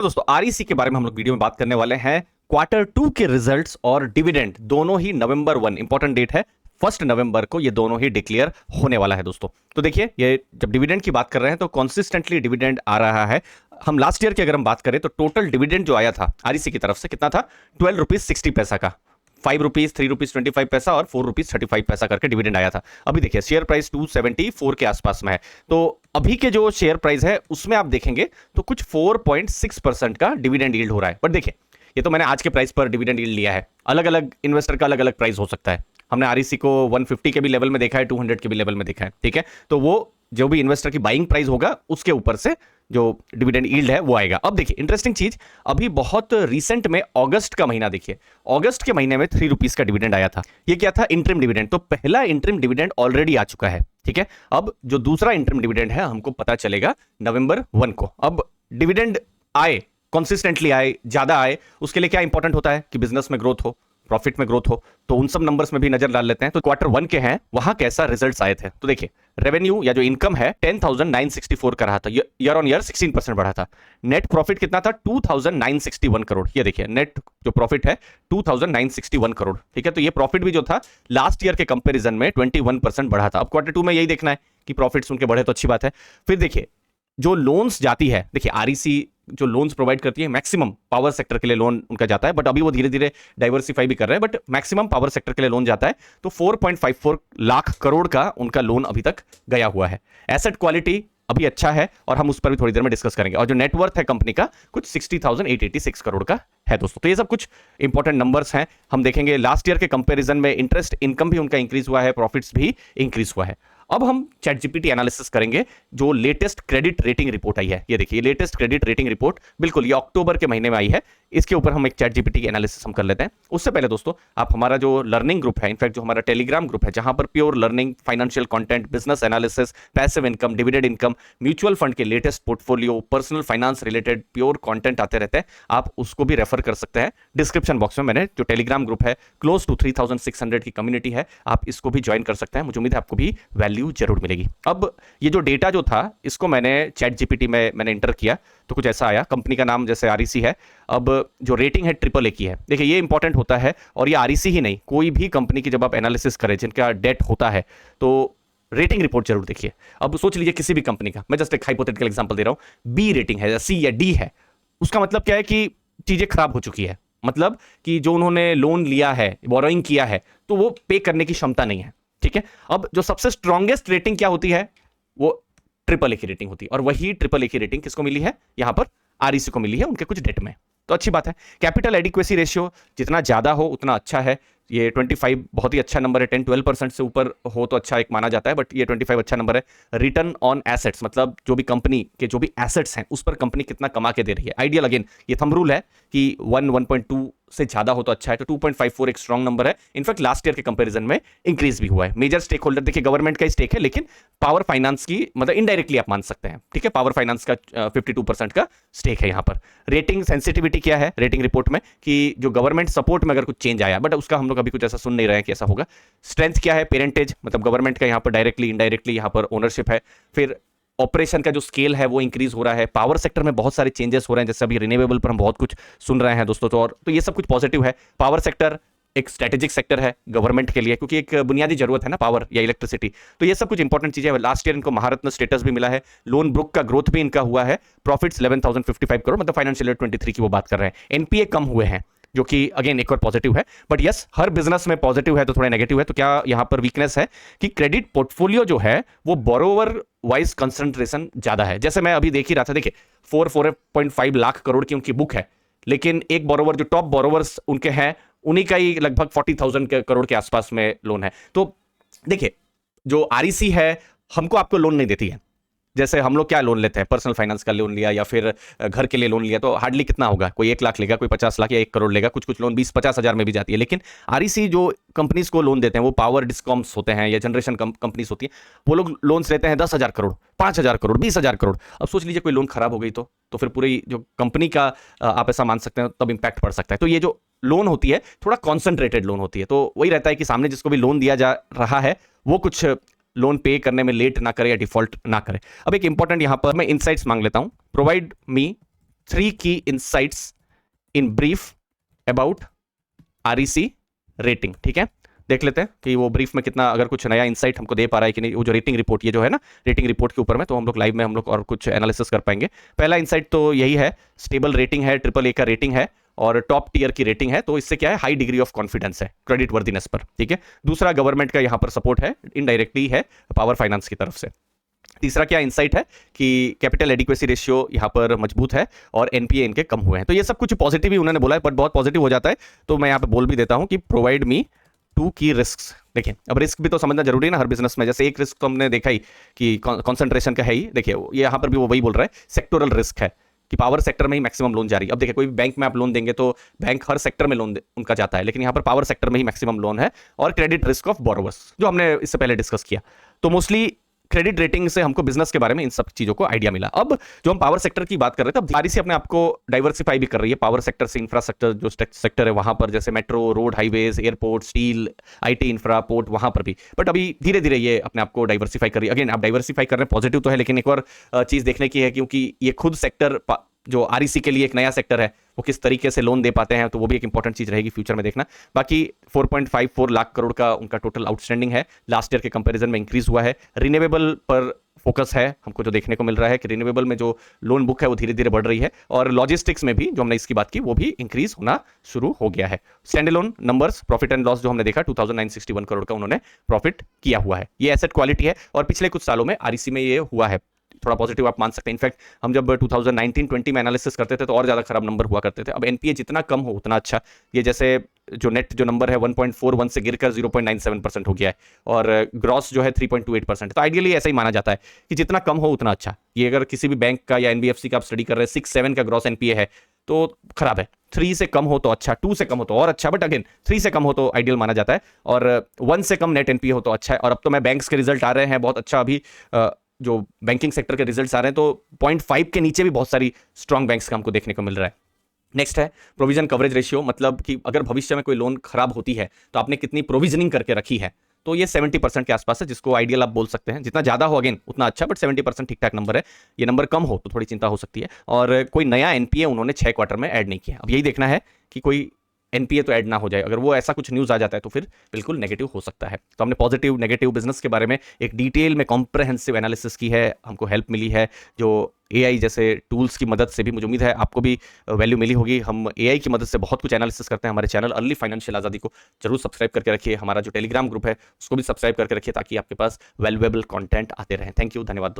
दोस्तों आरईसी के बारे में हम लोग वीडियो में बात करने वाले हैं। Q2 के रिजल्ट्स और डिविडेंड दोनों ही नवंबर 1 इंपॉर्टेंट डेट है, 1 नवंबर को ये दोनों ही डिक्लेयर होने वाला है दोस्तों। तो देखिए ये जब डिविडेंड की बात कर रहे हैं तो कंसिस्टेंटली डिविडेंड आ रहा है। हम लास्ट ईयर की अगर हम बात करें तो टोटल डिविडेंड जो आया था आरईसी की तरफ से कितना था, 12 रुपीज 60 पैसा का, 5 रुपीज 3 रुपीज 25 पैसा और 4 रुपीज 35 पैसा करके डिविडेंड आया था। अभी देखिए शेयर प्राइस 274 के आसपास में है, तो अभी के जो शेयर प्राइस है उसमें आप देखेंगे तो कुछ 4.6% का डिविडेंड यील्ड हो रहा है। बट देखिए ये तो मैंने आज के प्राइस पर डिविडेंड यील्ड लिया है, अलग अलग इन्वेस्टर का अलग अलग प्राइस हो सकता है। हमने आरईसी को 150 के भी लेवल में देखा है, 200 के भी लेवल में देखा है, ठीक है। तो वो जो भी इन्वेस्टर की बाइंग प्राइस होगा उसके ऊपर से जो डिविडेंड यील्ड है वो आएगा। अब देखिए इंटरेस्टिंग चीज, अभी बहुत रिसेंट में अगस्त का महीना देखिए, अगस्त के महीने में 3 रुपीज का डिविडेंड आया था। ये क्या था, इंटरिम डिविडेंड। तो पहला इंटरिम डिविडेंड ऑलरेडी आ चुका है, ठीक है। अब जो दूसरा इंटरिम डिविडेंड है हमको पता चलेगा नवंबर 1 को। अब डिविडेंड आए, कंसिस्टेंटली आए, ज्यादा आए, उसके लिए क्या इंपॉर्टेंट होता है कि बिजनेस में ग्रोथ हो, प्रॉफिट में ग्रोथ हो। तो उन सब नंबर्स में भी नजर डाल लेते हैं। तो Q1 के हैं, वहां कैसा रिजल्ट्स आए थे। तो देखिए रेवेन्यू या जो इनकम है 10,964 का रहा था, ईयर ऑन ईयर 16% बढ़ा था। नेट प्रॉफिट कितना था, 2,961 करोड़। ये देखिए नेट जो प्रॉफिट है 2,961 करोड़, ठीक है। तो ये प्रॉफिट भी जो था लास्ट ईयर के कंपेरिजन में 21% बढ़ा था। अब Q2 में यही देखना है कि प्रॉफिट्स उनके बढ़े तो अच्छी बात है। फिर देखिए जो लोन्स जाती है, देखिए आरईसी जो लोन्स प्रोवाइड करती है मैक्सिमम पावर सेक्टर के लिए लोन उनका जाता है, बट अभी वो धीरे धीरे डाइवर्सिफाई भी कर रहे हैं, बट मैक्सिमम पावर सेक्टर के लिए लोन जाता है। तो 4.54 लाख करोड़ का उनका लोन अभी तक गया हुआ है। एसेट क्वालिटी अभी अच्छा है और हम उस पर भी थोड़ी देर में डिस्कस करेंगे। और जो नेटवर्थ है कंपनी का कुछ 60,886 करोड़ का है दोस्तों। तो ये सब कुछ इंपॉर्टेंट नंबर्स हैं। हम देखेंगे लास्ट ईयर के कंपैरिजन में इंटरेस्ट इनकम भी उनका इंक्रीज हुआ है, प्रॉफिट्स भी इंक्रीज हुआ है। अब हम चैटजीपीटी एनालिसिस करेंगे जो लेटेस्ट क्रेडिट रेटिंग रिपोर्ट आई है। ये देखिए लेटेस्ट क्रेडिट रेटिंग रिपोर्ट, बिल्कुल ये अक्टूबर के महीने में आई है। इसके ऊपर हम एक चैटजीपीटी एनालिसिस हम कर लेते हैं। उससे पहले दोस्तों आप हमारा जो लर्निंग ग्रुप है, इनफैक्ट जो हमारा टेलीग्राम ग्रुप है जहां पर pure learning, financial content, business analysis, passive income, dividend income, mutual fund के latest portfolio, personal finance related pure content आते रहते हैं, आप उसको भी रेफर कर सकते हैं। डिस्क्रिप्शन बॉक्स में मैंने जो टेलीग्राम ग्रुप है, क्लोज टू 3,600 की कम्युनिटी है, आप इसको भी ज्वाइन कर सकते हैं। मुझे उम्मीद है आपको भी वैल्यू जरूर मिलेगी। अब ये जो डेटा जो था इसको मैंने चैट जीपीटी में मैंने इंटर किया तो कुछ ऐसा आया। कंपनी का नाम जैसे आरईसी है, अब जो रेटिंग है AAA की है। देखिए ये इंपॉर्टेंट होता है, और ये आरईसी ही नहीं, कोई भी कंपनी की जब आप एनालिसिस करें जिनका डेट होता है तो रेटिंग रिपोर्ट जरूर देखिए। अब सोच लीजिए किसी भी कंपनी का, मैं जस्ट एक हाइपोथेटिकल एग्जांपल दे रहा हूं, बी रेटिंग है या सी या डी है, उसका मतलब क्या है कि चीजें खराब हो चुकी है। मतलब कि जो उन्होंने लोन लिया है, बोरोइंग किया है, तो वो पे करने की क्षमता नहीं है, ठीक है। अब जो सबसे स्ट्रॉन्गेस्ट रेटिंग क्या होती है, वो AAA की रेटिंग होती है। और वही AAA की रेटिंग किसको मिली है, यहां पर आरईसी को मिली है उनके कुछ डेट में। तो अच्छी बात है। कैपिटल एडिक्वेसी रेशियो जितना ज्यादा हो उतना अच्छा है। ये 25 बहुत ही अच्छा नंबर है। 10-12% से ऊपर हो तो अच्छा एक माना जाता है, बट ये 25 अच्छा नंबर है। रिटर्न ऑन एसेट्स, मतलब जो भी कंपनी के जो भी एसेट्स हैं उस पर कंपनी कितना कमा के दे रही है। आइडियल अगेन ये थंब रूल है कि 1.2 से ज्यादा हो तो अच्छा है। तो 2.54 एक स्ट्रॉन्ग नंबर है। इनफैक्ट लास्ट ईयर के कंपैरिजन में इंक्रीज भी हुआ है। मेजर स्टेक होल्डर देखिए गवर्नमेंट का स्टेक है, लेकिन पावर फाइनेंस की मतलब इनडायरेक्टली आप मान सकते हैं, ठीक है। पावर फाइनेंस का 52% का स्टेक है यहां पर। रेटिंग सेंसिटिविटी क्या है रेटिंग रिपोर्ट में, कि जो गवर्नमेंट सपोर्ट में अगर कुछ चेंज आया, बट उसका हम लोग अभी कुछ ऐसा सुन नहीं रहे हैं कि ऐसा होगा। स्ट्रेंथ क्या है, पेरेंटेज, मतलब गवर्नमेंट का यहां पर डायरेक्टली इनडायरेक्टली यहां पर ओनरशिप है। फिर ऑपरेशन का जो स्केल है वो इंक्रीज हो रहा है। पावर सेक्टर में बहुत सारे चेंजेस हो रहे हैं, जैसे अभी रिन्यूएबल पर हम बहुत कुछ सुन रहे हैं दोस्तों। तो ये सब कुछ पॉजिटिव है। पावर सेक्टर एक स्ट्रेटेजिक सेक्टर है गवर्नमेंट के लिए, क्योंकि एक बुनियादी जरूरत है ना पावर या इलेक्ट्रिसिटी। तो ये सब कुछ इंपॉर्टेंट चीजें। लास्ट ईयर इनको महारत्न स्टेटस भी मिला है। लोन बुक का ग्रोथ भी इनका हुआ है। प्रॉफिट्स 11,055 करोड़, मतलब फाइनेंशियल ईयर 23 की वो बात कर रहे हैं। एनपीए कम हुए हैं, जो कि अगेन एक और पॉजिटिव है। बट यस, हर बिजनेस में पॉजिटिव है तो थोड़ा नेगेटिव है। तो क्या यहां पर वीकनेस है कि क्रेडिट पोर्टफोलियो जो है वो बोरोवर वाइज कंसंट्रेशन ज्यादा है। जैसे मैं अभी देख ही रहा था, देखिए 4.5 लाख करोड़ की उनकी बुक है, लेकिन एक बोरोवर जो टॉप बोरोवर्स उनके हैं उन्हीं का ही लगभग 40,000 करोड़ के आसपास में लोन है। तो देखिए जो आरईसी है हमको आपको लोन नहीं देती है। जैसे हम लोग क्या लोन लेते हैं, पर्सनल फाइनेंस का लोन लिया या फिर घर के लिए लोन लिया, तो हार्डली कितना होगा, कोई 1 लाख लेगा, कोई 50 लाख या 1 करोड़ लेगा। कुछ कुछ लोन 20-50 हजार में भी जाती है। लेकिन आरईसी जो कंपनीज को लोन देते हैं वो पावर डिस्कॉम्स होते हैं या जनरेशन कंपनीज होती है, वो लोग लोन्स लेते हैं 10,000 करोड़, 5,000 करोड़, 20,000 करोड़। अब सोच लीजिए कोई लोन खराब हो गई तो फिर पूरी जो कंपनी का आप ऐसा मान सकते हैं तब इंपैक्ट पड़ सकता है। तो ये जो लोन होती है थोड़ा कॉन्सेंट्रेटेड लोन होती है। तो वही रहता है कि सामने जिसको भी लोन दिया जा रहा है वो कुछ लोन पे करने में लेट ना करे या डिफॉल्ट ना करे। अब एक इंपॉर्टेंट यहां पर मैं इनसाइट्स मांग लेता हूं। प्रोवाइड मी 3 की insights in brief about REC rating. ठीक है, देख लेते हैं कि वो ब्रीफ में कितना अगर कुछ नया इंसाइट हमको दे पा रहा है कि नहीं। वो जो रेटिंग रिपोर्ट, ये जो है ना रेटिंग रिपोर्ट के ऊपर में, तो हम लोग लाइव में हम लोग और कुछ एनालिसिस कर पाएंगे। पहला इंसाइट तो यही है, स्टेबल रेटिंग है, AAA का रेटिंग है और टॉप टीयर की रेटिंग है, तो इससे क्या है, हाई डिग्री ऑफ कॉन्फिडेंस है क्रेडिट वर्दीनेस पर। ठीक है, दूसरा गवर्नमेंट का यहां पर सपोर्ट है, इनडायरेक्टली है पावर फाइनेंस की तरफ से। तीसरा क्या इंसाइट है कि कैपिटल एडिक्वेसी रेशियो यहां पर मजबूत है और एनपीए इनके कम हुए हैं। तो ये सब कुछ पॉजिटिव ही उन्होंने बोला है, बट बहुत पॉजिटिव हो जाता है तो मैं यहां पे बोल भी देता हूं कि प्रोवाइड मी 2 की रिस्क। देखिए, अब रिस्क भी तो समझना जरूरी है ना हर बिजनेस में। जैसे एक रिस्क तो हमने देखा ही कि कॉन्सेंट्रेशन का है ही। देखिए, ये यहां पर भी वो वही बोल रहा है, सेक्टोरल रिस्क है कि पावर सेक्टर में ही मैक्सिमम लोन जारी है। अब देखिए, कोई बैंक में आप लोन देंगे तो बैंक हर सेक्टर में लोन उनका जाता है, लेकिन यहां पर पावर सेक्टर में ही मैक्सिमम लोन है। और क्रेडिट रिस्क ऑफ बोरोवर्स, जो हमने इससे पहले डिस्कस किया, तो मोस्टली क्रेडिट रेटिंग से हमको बिजनेस के बारे में इन सब चीजों को आइडिया मिला। अब जो हम पावर सेक्टर की बात कर रहे थे, अब आरईसी अपने आपको डाइवर्सिफाई भी कर रही है पावर सेक्टर से। इंफ्रास्ट्रक्चर जो सेक्टर है वहां पर, जैसे metro, road, highways, airport, steel, IT infra, port, वहां पर भी। बट अभी धीरे धीरे ये अपने आपको डाइवर्सिफाई कर रही है। अगेन, आप डाइवर्सिफाई कर रहे हैं, पॉजिटिव तो है, लेकिन एक और चीज देखने की है, क्योंकि ये खुद सेक्टर जो आरईसी के लिए एक नया सेक्टर है, वो किस तरीके से लोन दे पाते हैं, तो वो भी एक इंपॉर्टेंट चीज रहेगी फ्यूचर में देखना। बाकी 4.54 लाख करोड़ का उनका टोटल आउटस्टैंडिंग है, लास्ट ईयर के कंपैरिजन में इंक्रीज हुआ है। रिन्यूएबल पर फोकस है, हमको जो देखने को मिल रहा है कि रिन्यूएबल में जो लोन बुक है वो धीरे धीरे बढ़ रही है। और लॉजिस्टिक्स में भी जो हमने इसकी बात की वो भी इंक्रीज होना शुरू हो गया है। Standalone numbers, profit and loss जो हमने देखा, 2961 करोड़ का उन्होंने प्रॉफिट किया हुआ है। ये एसेट क्वालिटी है और पिछले कुछ सालों में आरईसी में ये हुआ है, थोड़ा पॉजिटिव आप मान सकते हैं। इनफैक्ट हम जब 2019-20 में एनालिसिस करते थे तो और ज्यादा खराब नंबर हुआ करते थे। अब एनपीए जितना कम हो उतना अच्छा। ये जैसे जो नेट जो नंबर है 1.41 से गिरकर 0.97% हो गया है और ग्रॉस जो है 3.28%। तो आइडियली ऐसा ही माना जाता है कि जितना कम हो उतना अच्छा। ये अगर किसी भी बैंक का या एनबीएफसी का आप स्टडी कर रहे हैं, 6-7 का ग्रॉस एनपीए है तो खराब है। 3 से कम हो तो अच्छा, 2 से कम हो तो और अच्छा, बट अगेन 3 से कम हो तो आइडियल माना जाता है और 1 से कम नेट एनपीए हो तो अच्छा है। और अब तो मैं बैंक्स के रिजल्ट आ रहे हैं बहुत अच्छा, अभी जो बैंकिंग सेक्टर के रिजल्ट्स आ रहे हैं तो 0.5 के नीचे भी बहुत सारी स्ट्रॉन्ग बैंक्स का हमको देखने को मिल रहा है। नेक्स्ट है प्रोविजन कवरेज रेशियो, मतलब कि अगर भविष्य में कोई लोन खराब होती है तो आपने कितनी प्रोविजनिंग करके रखी है, तो ये 70% के आसपास है, जिसको आइडियल आप बोल सकते हैं। जितना ज्यादा हो अगेन उतना अच्छा, बट 70% ठीक ठाक नंबर है। ये नंबर कम हो तो थोड़ी चिंता हो सकती है। और कोई नया एनपीए उन्होंने 6 क्वार्टर में ऐड नहीं किया। अब यही देखना है कि कोई एनपीए तो ऐड ना हो जाए। अगर वो ऐसा कुछ न्यूज आ जाता है तो फिर बिल्कुल नेगेटिव हो सकता है। तो हमने पॉजिटिव नेगेटिव बिजनेस के बारे में एक डिटेल में कॉम्प्रहेंसिव एनालिसिस की है, हमको हेल्प मिली है जो एआई जैसे टूल्स की मदद से भी। मुझे उम्मीद है आपको भी वैल्यू मिली होगी। हम एआई की मदद से बहुत कुछ एनालिसिस करते हैं। हमारे चैनल अर्ली फाइनेंशियल आज़ादी को जरूर सब्सक्राइब करके रखिए। हमारा जो टेलीग्राम ग्रुप है उसको भी सब्सक्राइब करके रखिए ताकि आपके पास वैल्यूएबल कंटेंट आते रहें। थैंक यू, धन्यवाद।